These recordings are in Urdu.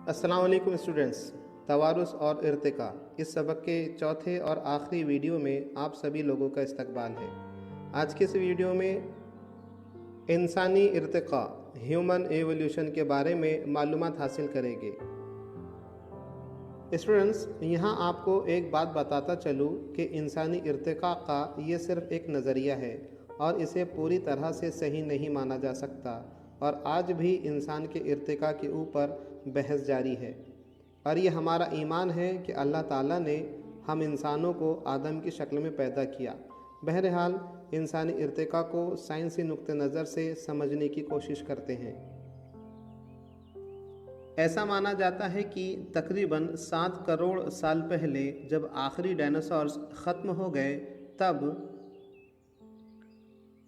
السلام علیکم اسٹوڈنٹس، توارث اور ارتقاء اس سبق کے چوتھے اور آخری ویڈیو میں آپ سبھی لوگوں کا استقبال ہے۔ آج کے اس ویڈیو میں انسانی ارتقاء ہیومن ایولیوشن کے بارے میں معلومات حاصل کریں گے۔ اسٹوڈنٹس، یہاں آپ کو ایک بات بتاتا چلوں کہ انسانی ارتقاء کا یہ صرف ایک نظریہ ہے اور اسے پوری طرح سے صحیح نہیں مانا جا سکتا، اور آج بھی انسان کے ارتقاء کے اوپر بحث جاری ہے۔ اور یہ ہمارا ایمان ہے کہ اللہ تعالیٰ نے ہم انسانوں کو آدم کی شکل میں پیدا کیا۔ بہرحال انسانی ارتقاء کو سائنسی نقطہ نظر سے سمجھنے کی کوشش کرتے ہیں۔ ایسا مانا جاتا ہے کہ تقریباً 7 کروڑ سال پہلے جب آخری ڈائناسورز ختم ہو گئے، تب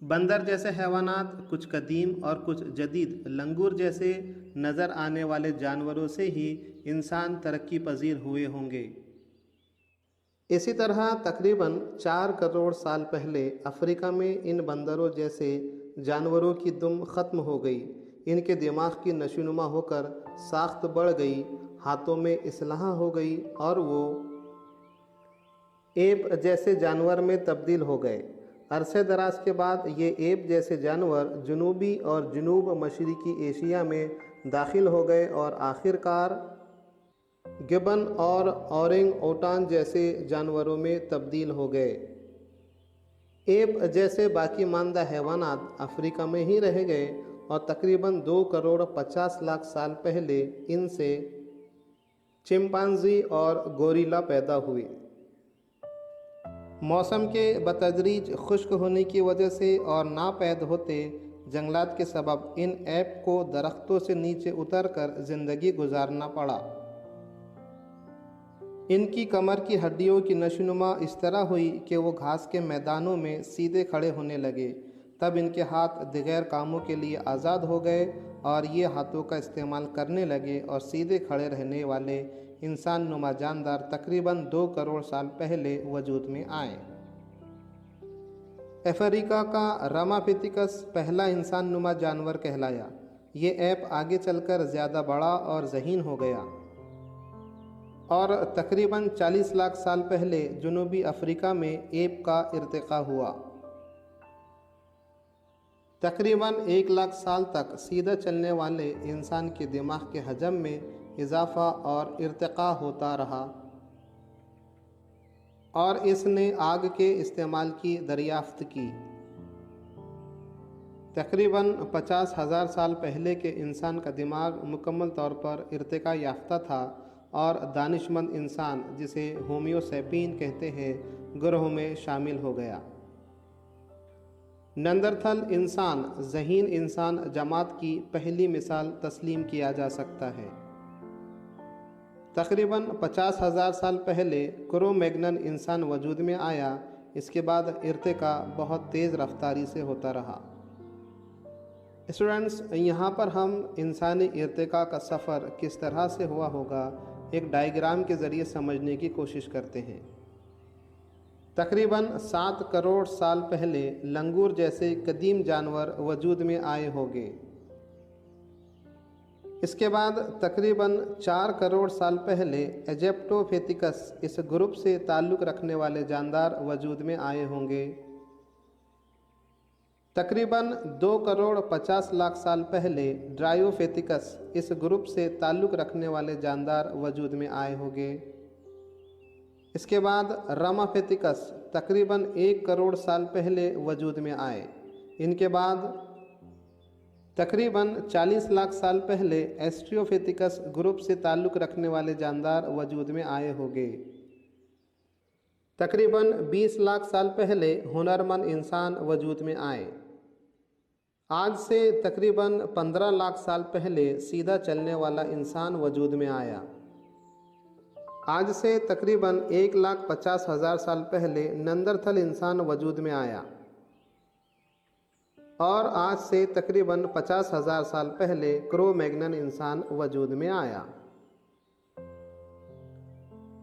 بندر جیسے حیوانات، کچھ قدیم اور کچھ جدید لنگور جیسے نظر آنے والے جانوروں سے ہی انسان ترقی پذیر ہوئے ہوں گے۔ اسی طرح تقریباً 4 کروڑ سال پہلے افریقہ میں ان بندروں جیسے جانوروں کی دم ختم ہو گئی، ان کے دماغ کی نشوونما ہو کر ساخت بڑھ گئی، ہاتھوں میں اسلحہ ہو گئی اور وہ ایپ جیسے جانور میں تبدیل ہو گئے۔ عرصہ دراز کے بعد یہ ایپ جیسے جانور جنوبی اور جنوب مشرقی ایشیا میں داخل ہو گئے اور آخر کار گبن اور اورنگ اوٹان جیسے جانوروں میں تبدیل ہو گئے۔ ایپ جیسے باقی ماندہ حیوانات افریقہ میں ہی رہ گئے اور تقریباً 2 کروڑ 50 لاکھ سال پہلے ان سے چمپینزی اور گوریلا پیدا ہوئے۔ موسم کے بتدریج خشک ہونے کی وجہ سے اور ناپید ہوتے جنگلات کے سبب ان ایپ کو درختوں سے نیچے اتر کر زندگی گزارنا پڑا۔ ان کی کمر کی ہڈیوں کی نشوونما اس طرح ہوئی کہ وہ گھاس کے میدانوں میں سیدھے کھڑے ہونے لگے۔ تب ان کے ہاتھ دیگر کاموں کے لیے آزاد ہو گئے اور یہ ہاتھوں کا استعمال کرنے لگے اور سیدھے کھڑے رہنے والے انسان نما جاندار تقریباً 2 کروڑ سال پہلے وجود میں آئے۔ افریقہ کا راماپیتھیکس پہلا انسان نما جانور کہلایا۔ یہ ایپ آگے چل کر زیادہ بڑا اور ذہین ہو گیا اور تقریباً 40 لاکھ سال پہلے جنوبی افریقہ میں ایپ کا ارتقاء ہوا۔ تقریباً 1 لاکھ سال تک سیدھا چلنے والے انسان کے دماغ کے حجم میں اضافہ اور ارتقاء ہوتا رہا اور اس نے آگ کے استعمال کی دریافت کی۔ تقریباً 50,000 سال پہلے کے انسان کا دماغ مکمل طور پر ارتقاء یافتہ تھا اور دانشمند انسان، جسے ہومیو سیپین کہتے ہیں، گروہ میں شامل ہو گیا۔ نیاندرتھل انسان ذہین انسان جماعت کی پہلی مثال تسلیم کیا جا سکتا ہے۔ تقریباً 50,000 سال پہلے کرو میگنن انسان وجود میں آیا۔ اس کے بعد ارتقاء بہت تیز رفتاری سے ہوتا رہا۔ اسٹوڈنٹس، یہاں پر ہم انسانی ارتقاء کا سفر کس طرح سے ہوا ہوگا ایک ڈائیگرام کے ذریعے سمجھنے کی کوشش کرتے ہیں۔ تقریباً 7 کروڑ سال پہلے لنگور جیسے قدیم جانور وجود میں آئے ہوں گے۔ اس کے بعد تقریباً 4 کروڑ سال پہلے ایجپٹوپیتھیکس اس گروپ سے تعلق رکھنے والے جاندار وجود میں آئے ہوں گے۔ تقریباً 2 کروڑ 50 لاکھ سال پہلے ڈرائیوپیتھیکس اس گروپ سے تعلق رکھنے والے جاندار وجود میں آئے ہوں گے۔ اس کے بعد راماپیتھیکس تقریباً 1 کروڑ سال پہلے وجود میں آئے۔ ان کے بعد تقریباً 40 لاکھ سال پہلے ایسٹریوپیتھیکس گروپ سے تعلق رکھنے والے جاندار وجود میں آئے ہوں گے۔ تقریباً 20 لاکھ سال پہلے ہنرمند انسان وجود میں آئے۔ آج سے تقریباً 15 لاکھ سال پہلے سیدھا چلنے والا انسان وجود میں آیا۔ آج سے تقریباً 1,50,000 سال پہلے نیاندرتھل انسان وجود میں آیا اور آج سے تقریباً 50,000 سال پہلے کرو میگنن انسان وجود میں آیا۔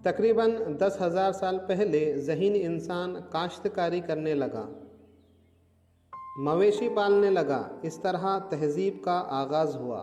تقریباً 10,000 سال پہلے ذہین انسان کاشتکاری کرنے لگا، مویشی پالنے لگا۔ اس طرح تہذیب کا آغاز ہوا۔